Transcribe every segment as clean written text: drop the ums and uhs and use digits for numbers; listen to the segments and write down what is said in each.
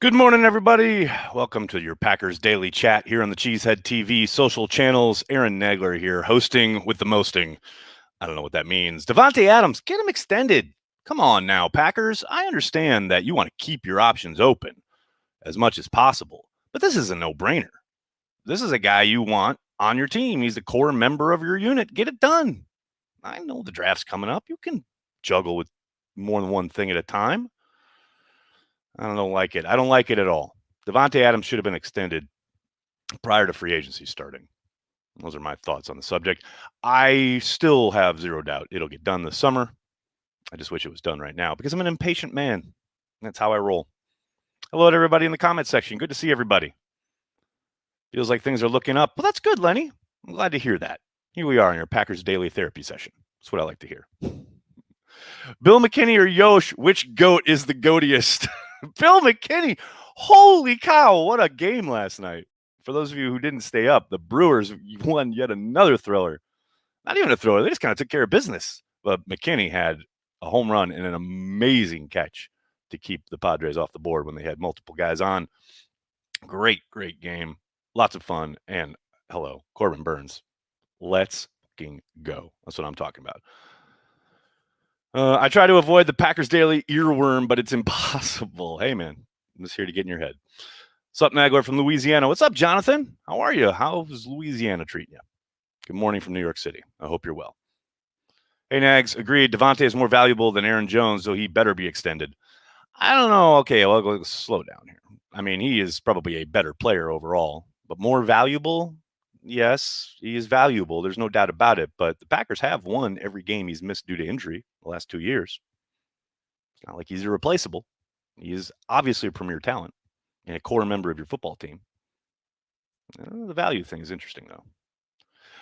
Good morning, everybody. Welcome to your Packers Daily Chat here on the Cheesehead TV social channels. Aaron Nagler here, hosting with the mosting. I don't know what that means. Davante Adams, get him extended. Come on now, Packers. I understand that you want to keep your options open as much as possible, but this is a no-brainer. This is a guy you want on your team. He's a core member of your unit. Get it done. I know the draft's coming up. You can juggle with more than one thing at a time. I don't like it. I don't like it at all. Davante Adams should have been extended prior to free agency starting. Those are my thoughts on the subject. I still have zero doubt it'll get done this summer. I just wish it was done right now because I'm an impatient man. That's how I roll. Hello to everybody in the comment section. Good to see everybody. Feels like things are looking up. Well, that's good, Lenny. I'm glad to hear that. Here we are in your Packers daily therapy session. That's what I like to hear. Bill McKinney or Yosh, which goat is the goatiest? Bill McKinney. Holy cow, what a game last night. For those of you who didn't stay up, the Brewers won yet another thriller. Not even a thriller, they just kind of took care of business. But McKinney had a home run and an amazing catch to keep the Padres off the board when they had multiple guys on. Great game. Lots of fun. And hello, Corbin Burns. Let's fucking go. That's what I'm talking about. I try to avoid the Packers Daily earworm, but it's impossible. Hey, man, I'm just here to get in your head. What's up, Nagler from Louisiana? What's up, Jonathan? How are you? How's Louisiana treating you? Good morning from New York City. I hope you're well. Hey, Nags, agreed. Davante is more valuable than Aaron Jones, so he better be extended. I don't know. Okay, well, let's slow down here. I mean, he is probably a better player overall, but more valuable? Yes, he is valuable. There's no doubt about it. But the Packers have won every game he's missed due to injury the last 2 years. It's not like he's irreplaceable. He is obviously a premier talent and a core member of your football team. The value thing is interesting, though.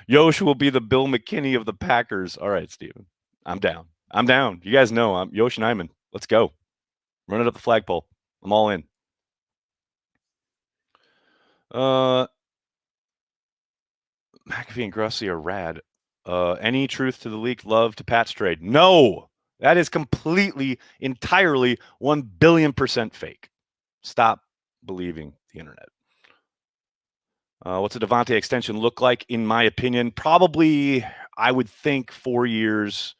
Yosh will be the Bill McKinney of the Packers. All right, Steven. I'm down. You guys know I'm Yosh Nyman. Let's go. Run it up the flagpole. I'm all in. McAfee and Grussie are rad. Any truth to the leaked love to Pat's trade? No. That is completely, entirely, 1 billion% fake. Stop believing the internet. What's a Davante extension look like? In my opinion, probably, I would think 4 years.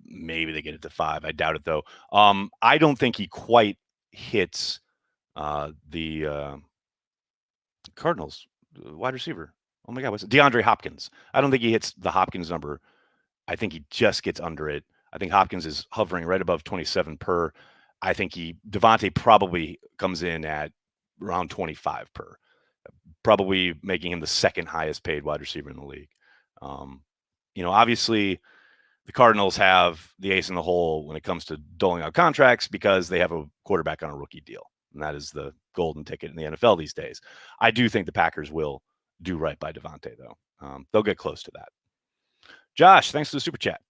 Maybe they get it to 5. I doubt it, though. I don't think he quite hits the Cardinals wide receiver. Oh my God, what's it? DeAndre Hopkins. I don't think he hits the Hopkins number. I think he just gets under it. I think Hopkins is hovering right above 27 per. I think Davante probably comes in at around 25 per, probably making him the second highest paid wide receiver in the league. Obviously the Cardinals have the ace in the hole when it comes to doling out contracts because they have a quarterback on a rookie deal. And that is the golden ticket in the NFL these days. I do think the Packers will do right by Davante, though. They'll get close to that. Josh, thanks for the super chat.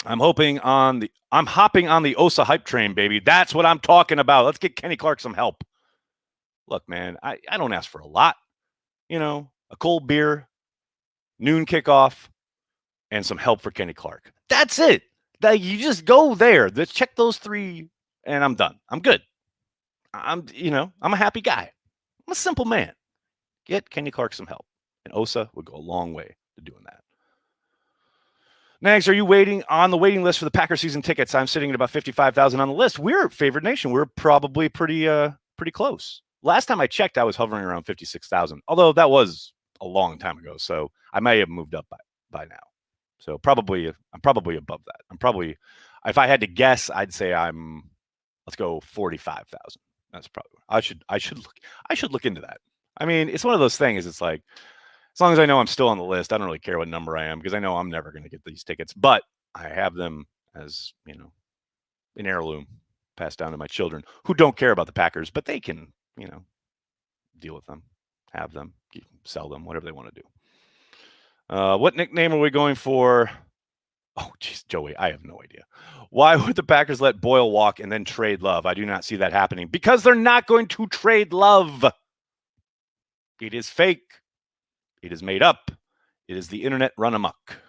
I'm hopping on the Osa hype train, baby. That's what I'm talking about. Let's get Kenny Clark some help. Look, man, I don't ask for a lot. A cold beer, noon kickoff, and some help for Kenny Clark. That's it. You just go there. Let's check those 3, and I'm done. I'm good. I'm a happy guy. I'm a simple man. Get Kenny Clark some help. And Osa would go a long way to doing that. Nags, are you waiting on the waiting list for the Packers season tickets? I'm sitting at about 55,000 on the list. We're favored nation. We're probably pretty close. Last time I checked, I was hovering around 56,000, although that was a long time ago. So I may have moved up by now. So I'm probably above that. If I had to guess, I'd say let's go 45,000. That's probably, I should look into that. I mean, it's one of those things. It's like, as long as I know I'm still on the list, I don't really care what number I am because I know I'm never going to get these tickets, but I have them as, an heirloom passed down to my children who don't care about the Packers, but they can, deal with them, have them, sell them, whatever they want to do. What nickname are we going for? Oh, geez, Joey, I have no idea. Why would the Packers let Boyle walk and then trade Love? I do not see that happening because they're not going to trade Love. It is fake. It is made up. It is the internet run amok.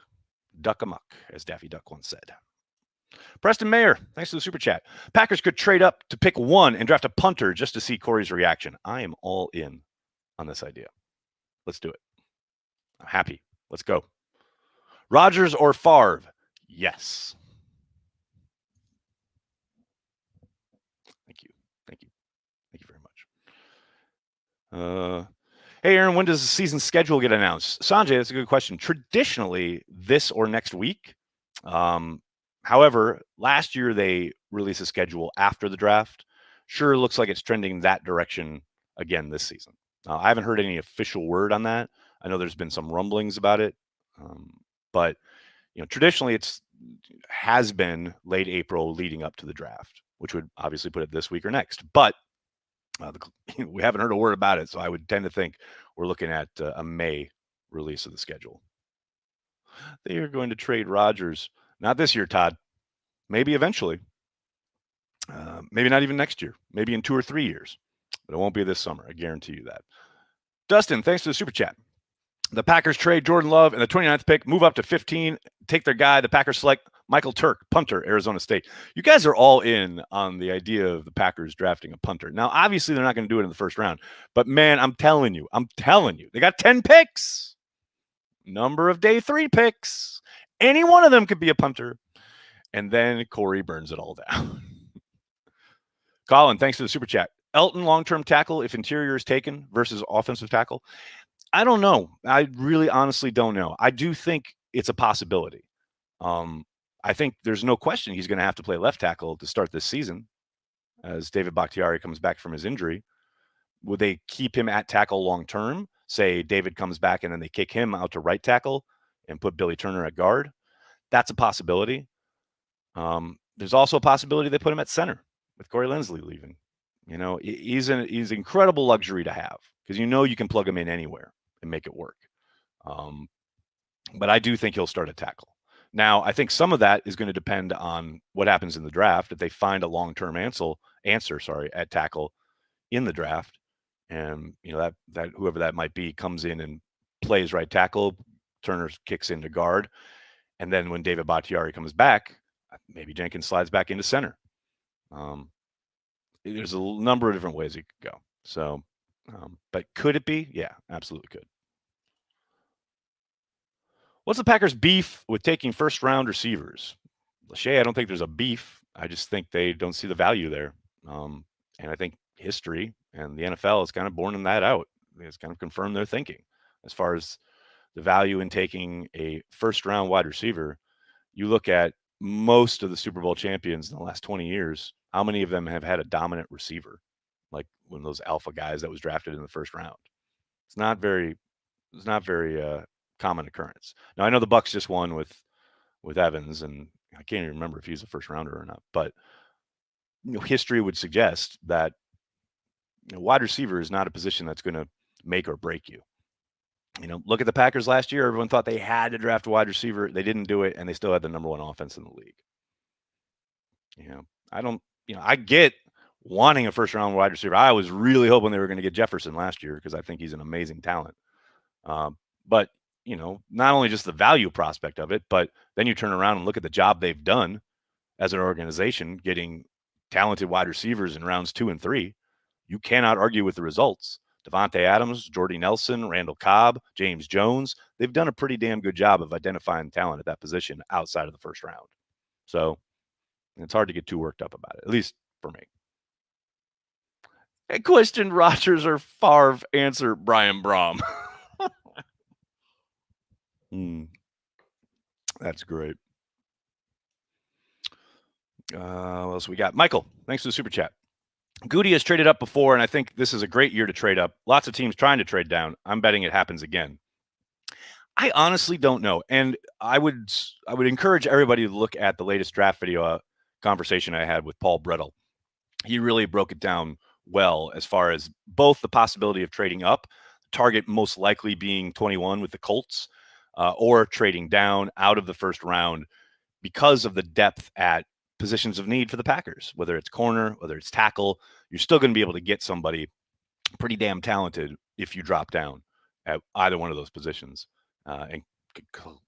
Duck amok, as Daffy Duck once said. Preston Mayer, thanks for the super chat. Packers could trade up to pick 1 and draft a punter just to see Corey's reaction. I am all in on this idea. Let's do it. I'm happy. Let's go. Rodgers or Favre? Yes. Thank you. Thank you. Thank you very much. Hey, Aaron, when does the season schedule get announced? Sanjay, that's a good question. Traditionally, this or next week. However, last year they released a schedule after the draft. Sure looks like it's trending that direction again this season. I haven't heard any official word on that. I know there's been some rumblings about it, but traditionally it's has been late April leading up to the draft, which would obviously put it this week or next. But we haven't heard a word about it, so I would tend to think we're looking at a May release of the schedule. They are going to trade Rodgers. Not this year, Todd. Maybe eventually. Maybe not even next year. Maybe in 2 or 3 years. But it won't be this summer. I guarantee you that. Dustin, thanks for the super chat. The Packers trade Jordan Love and the 29th pick, move up to 15, take their guy. The Packers select Michael Turk, punter, Arizona State. You guys are all in on the idea of the Packers drafting a punter. Now, obviously, they're not going to do it in the first round. But, man, I'm telling you, they got 10 picks. Number of day 3 picks. Any one of them could be a punter. And then Corey burns it all down. Colin, thanks for the super chat. Elton, long-term tackle, if interior is taken versus offensive tackle. I don't know. I really honestly don't know. I do think it's a possibility. I think there's no question he's going to have to play left tackle to start this season as David Bakhtiari comes back from his injury. Would they keep him at tackle long-term? Say David comes back and then they kick him out to right tackle and put Billy Turner at guard? That's a possibility. There's also a possibility they put him at center with Corey Linsley leaving. He's an incredible luxury to have because you can plug him in anywhere and make it work. But I do think he'll start at tackle. Now, I think some of that is going to depend on what happens in the draft. If they find a long-term answer at tackle in the draft, and that whoever that might be comes in and plays right tackle, Turner kicks into guard, and then when David Bakhtiari comes back, maybe Jenkins slides back into center. There's a number of different ways it could go. So, but could it be? Yeah, absolutely could. What's the Packers' beef with taking first-round receivers? Lachey, I don't think there's a beef. I just think they don't see the value there. And I think history and the NFL has kind of borne that out. It's kind of confirmed their thinking. As far as the value in taking a first-round wide receiver, you look at most of the Super Bowl champions in the last 20 years, how many of them have had a dominant receiver, like one of those alpha guys that was drafted in the first round? It's not very common occurrence. Now, I know the Bucs just won with Evans, and I can't even remember if he's a first rounder or not, but history would suggest that wide receiver is not a position that's going to make or break you. Look at the Packers last year. Everyone thought they had to draft a wide receiver. They didn't do it, and they still had the number 1 offense in the league. I get wanting a first-round wide receiver. I was really hoping they were going to get Jefferson last year because I think he's an amazing talent. But, not only just the value prospect of it, but then you turn around and look at the job they've done as an organization, getting talented wide receivers in rounds 2 and 3. You cannot argue with the results. Davante Adams, Jordy Nelson, Randall Cobb, James Jones, they've done a pretty damn good job of identifying talent at that position outside of the first round. So it's hard to get too worked up about it, at least for me. Hey, question, Rodgers or Favre? Answer, Brian Brom. That's great. What else we got? Michael, thanks for the super chat. Goody has traded up before, and I think this is a great year to trade up. Lots of teams trying to trade down. I'm betting it happens again. I honestly don't know, and I would encourage everybody to look at the latest draft video conversation I had with Paul Brettel. He really broke it down well as far as both the possibility of trading up, target most likely being 21 with the Colts, or trading down out of the first round because of the depth at positions of need for the Packers, whether it's corner, whether it's tackle. You're still going to be able to get somebody pretty damn talented if you drop down at either one of those positions and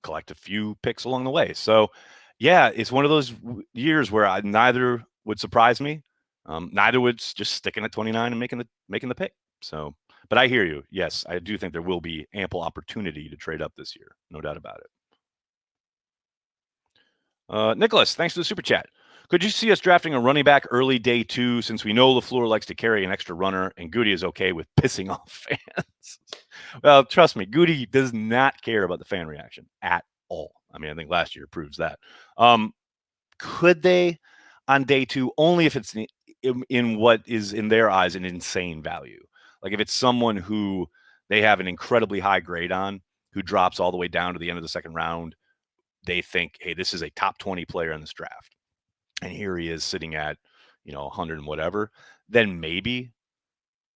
collect a few picks along the way. So Yeah, it's one of those years where neither would surprise me. Neither would just sticking at 29 and making the pick. So, but I hear you. Yes, I do think there will be ample opportunity to trade up this year. No doubt about it. Nicholas, thanks for the super chat. Could you see us drafting a running back early day 2 since we know LaFleur likes to carry an extra runner and Goody is okay with pissing off fans? Well, trust me, Goody does not care about the fan reaction at all. I mean, I think last year proves that. Could they on day 2 only if it's in what is in their eyes an insane value? Like if it's someone who they have an incredibly high grade on, who drops all the way down to the end of the second round, they think, hey, this is a top 20 player in this draft. And here he is sitting at, 100 and whatever, then maybe.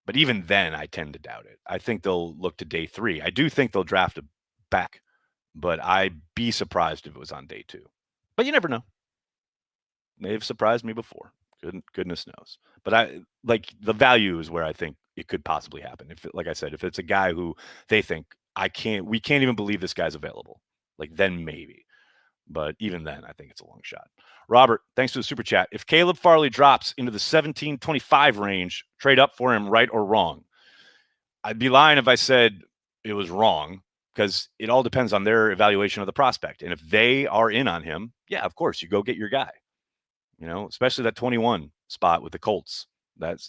But even then, I tend to doubt it. I think they'll look to day 3. I do think they'll draft a back, but I'd be surprised if it was on day 2. But you never know. They've surprised me before. Goodness knows. But I like the value is where I think it could possibly happen. If, like I said, if it's a guy who they think we can't even believe this guy's available, like then maybe. But even then, I think it's a long shot. Robert, thanks for the super chat. If Caleb Farley drops into the 17-25 range, trade up for him, right or wrong? I'd be lying if I said it was wrong because it all depends on their evaluation of the prospect. And if they are in on him, yeah, of course, you go get your guy. Especially that 21 spot with the Colts. That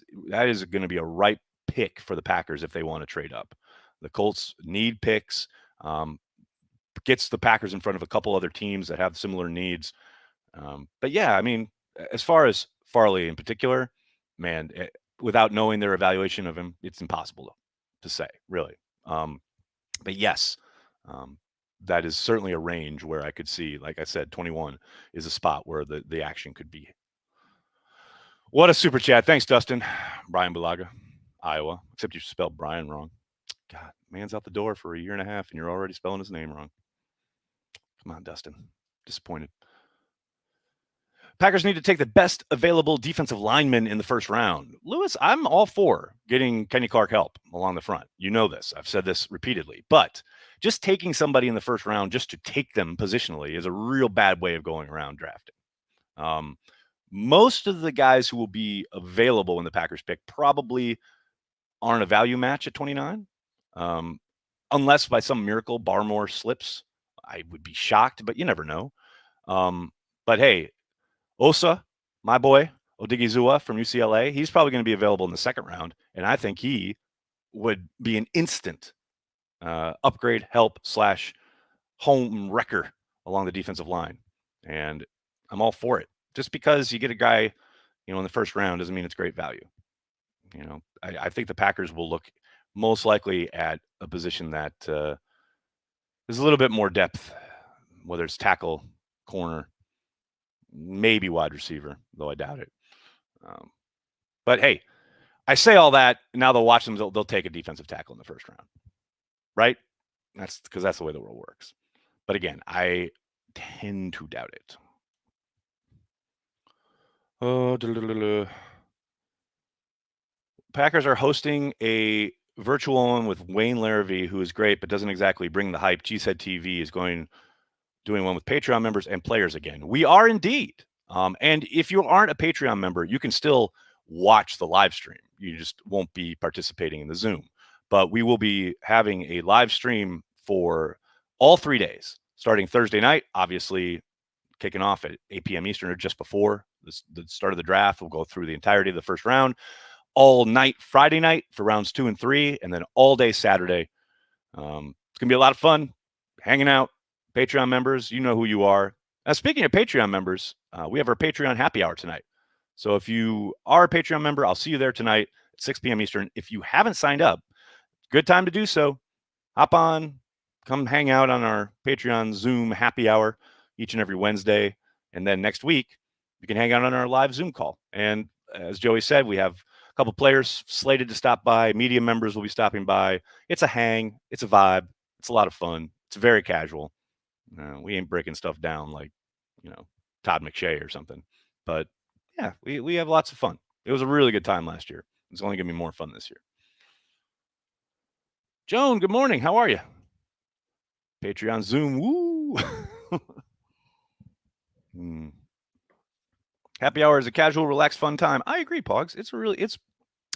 is going to be a ripe pick for the Packers if they want to trade up. The Colts need picks. Gets the Packers in front of a couple other teams that have similar needs. But yeah, I mean, as far as Farley in particular, man, without knowing their evaluation of him, it's impossible to say, really. But yes, that is certainly a range where I could see, like I said, 21 is a spot where the action could be. What a super chat. Thanks, Dustin. Brian Balaga, Iowa. Except you spelled Brian wrong. God, man's out the door for a year and a half and you're already spelling his name wrong. Come on, Dustin. Disappointed. Packers need to take the best available defensive lineman in the first round. Lewis, I'm all for getting Kenny Clark help along the front. You know this. I've said this repeatedly. But just taking somebody in the first round just to take them positionally is a real bad way of going around drafting. Most of the guys who will be available in the Packers pick probably aren't a value match at 29. Unless by some miracle Barmore slips. I would be shocked, but you never know. But hey, Osa, my boy, Odigizua from UCLA, he's probably going to be available in the second round. And I think he would be an instant upgrade, help / home wrecker along the defensive line. And I'm all for it. Just because you get a guy, in the first round doesn't mean it's great value. I think the Packers will look most likely at a position that there's a little bit more depth, whether it's tackle, corner, maybe wide receiver, though I doubt it. But hey, I say all that. Now they'll watch them. They'll take a defensive tackle in the first round, right? That's because that's the way the world works. But again, I tend to doubt it. Packers are hosting a virtual one with Wayne Larrivee, who is great, but doesn't exactly bring the hype. Cheesehead TV is doing one with Patreon members and players again. We are indeed. And if you aren't a Patreon member, you can still watch the live stream. You just won't be participating in the Zoom. But we will be having a live stream for all 3 days, starting Thursday night, obviously kicking off at 8 p.m. Eastern or just before the start of the draft. We'll go through the entirety of the first round. All night Friday night for rounds 2 and 3, and then all day Saturday. It's going to be a lot of fun hanging out. Patreon members, you know who you are. Speaking of Patreon members, we have our Patreon happy hour tonight. So if you are a Patreon member, I'll see you there tonight at 6 p.m. Eastern. If you haven't signed up, good time to do so. Hop on, come hang out on our Patreon Zoom happy hour each and every Wednesday. And then next week, you can hang out on our live Zoom call. And as Joey said, we have a couple players slated to stop by. Media members will be stopping by. It's a hang. It's a vibe. It's a lot of fun. It's very casual. We ain't breaking stuff down like, Todd McShay or something. But yeah, we have lots of fun. It was a really good time last year. It's only going to be more fun this year. Joan, good morning. How are you? Patreon Zoom. Woo. Hmm. Happy hour is a casual, relaxed, fun time. I agree, Pogs.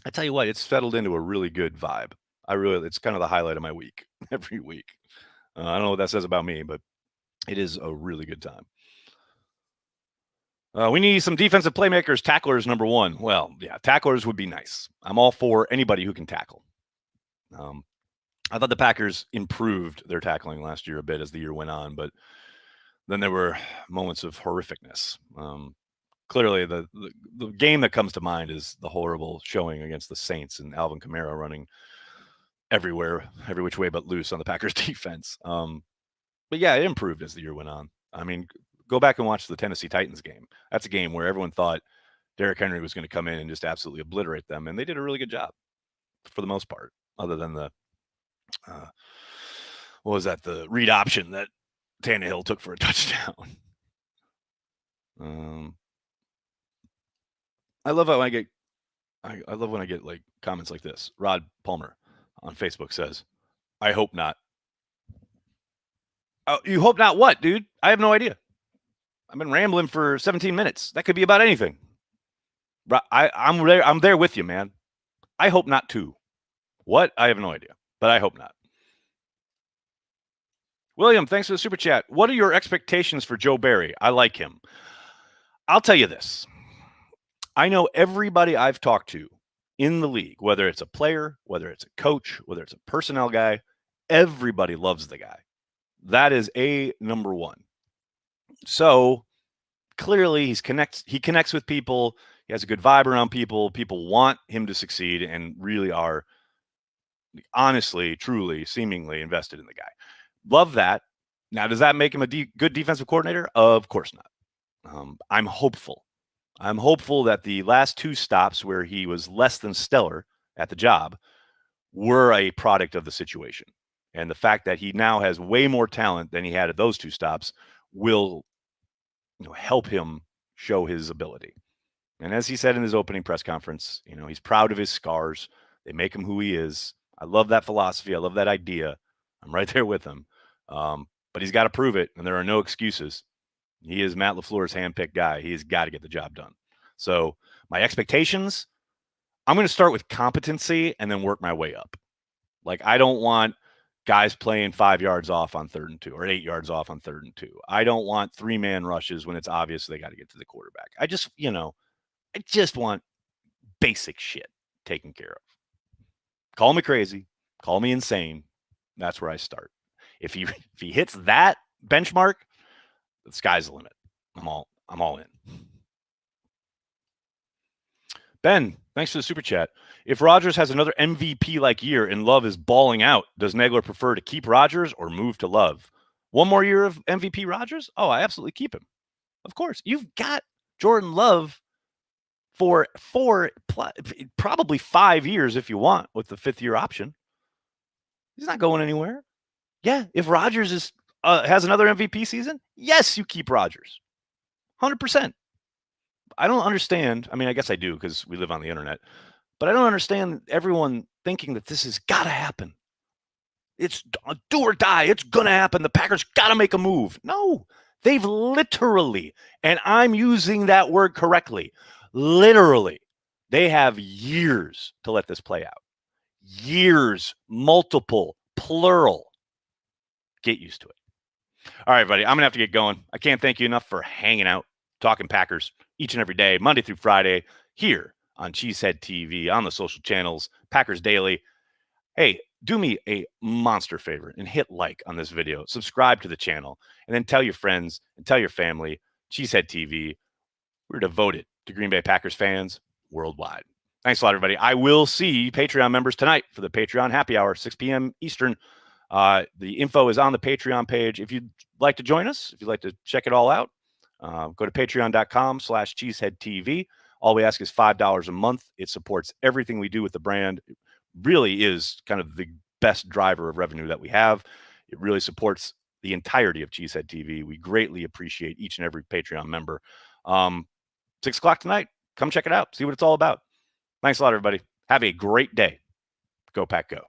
I tell you what, it's settled into a really good vibe. It's kind of the highlight of my week every week. I don't know what that says about me, but it is a really good time. We need some defensive playmakers. Tacklers, number one. Well, yeah, tacklers would be nice. I'm all for anybody who can tackle. I thought the Packers improved their tackling last year a bit as the year went on, but then there were moments of horrificness. Clearly, the game that comes to mind is the horrible showing against the Saints and Alvin Kamara running everywhere, every which way but loose on the Packers defense. But yeah, it improved as the year went on. I mean, go back and watch the Tennessee Titans game. That's a game where everyone thought Derrick Henry was going to come in and just absolutely obliterate them, and they did a really good job for the most part, other than the what was that? The read option that Tannehill took for a touchdown. I love how I love when I get like comments like this. Rod Palmer on Facebook says, "I hope not." Oh, you hope not what, dude? I have no idea. I've been rambling for 17 minutes. That could be about anything. I'm there with you, man. I hope not too. What? I have no idea, but I hope not. William, thanks for the super chat. What are your expectations for Joe Barry? I like him. I'll tell you this. I know everybody I've talked to in the league, whether it's a player, whether it's a coach, whether it's a personnel guy, everybody loves the guy. That is number one. So clearly he connects with people. He has a good vibe around people. People want him to succeed and really are honestly, truly, seemingly invested in the guy. Love that. Now, does that make him a good defensive coordinator? Of course not. I'm hopeful. I'm hopeful that the last two stops where he was less than stellar at the job were a product of the situation. And the fact that he now has way more talent than he had at those two stops will help him show his ability. And as he said in his opening press conference, he's proud of his scars. They make him who he is. I love that philosophy. I love that idea. I'm right there with him. But he's got to prove it, and there are no excuses. He is Matt LaFleur's handpicked guy. He has got to get the job done. So my expectations, I'm going to start with competency and then work my way up. Like, I don't want guys playing 5 yards off on 3rd and 2 or 8 yards off on 3rd and 2. I don't want 3-man rushes when it's obvious they got to get to the quarterback. I just want basic shit taken care of. Call me crazy. Call me insane. That's where I start. If he hits that benchmark, the sky's the limit. I'm all in. Ben, thanks for the super chat. If Rodgers has another MVP-like year and Love is balling out, does Nagler prefer to keep Rodgers or move to Love? One more year of MVP Rodgers? Oh, I absolutely keep him. Of course. You've got Jordan Love for probably 5 years if you want with the 5th-year option. He's not going anywhere. Yeah, if Rodgers has another MVP season, yes, you keep Rodgers. 100%. I don't understand. I mean, I guess I do because we live on the internet. But I don't understand everyone thinking that this has got to happen. It's do or die. It's going to happen. The Packers got to make a move. No, they've literally, and I'm using that word correctly, literally, they have years to let this play out. Years, multiple, plural. Get used to it. All right, buddy, I'm going to have to get going. I can't thank you enough for hanging out, talking Packers each and every day, Monday through Friday, here on Cheesehead TV, on the social channels, Packers Daily. Hey, do me a monster favor and hit like on this video, subscribe to the channel, and then tell your friends and tell your family, Cheesehead TV, we're devoted to Green Bay Packers fans worldwide. Thanks a lot, everybody. I will see Patreon members tonight for the Patreon happy hour, 6 p.m. Eastern. The info is on the Patreon page. If you'd like to join us, if you'd like to check it all out, go to patreon.com/cheeseheadtv. All we ask is $5 a month. It supports everything we do with the brand. It really is kind of the best driver of revenue that we have. It really supports the entirety of Cheesehead TV. We greatly appreciate each and every Patreon member. 6 o'clock tonight. Come check it out. See what it's all about. Thanks a lot, everybody. Have a great day. Go Pack Go.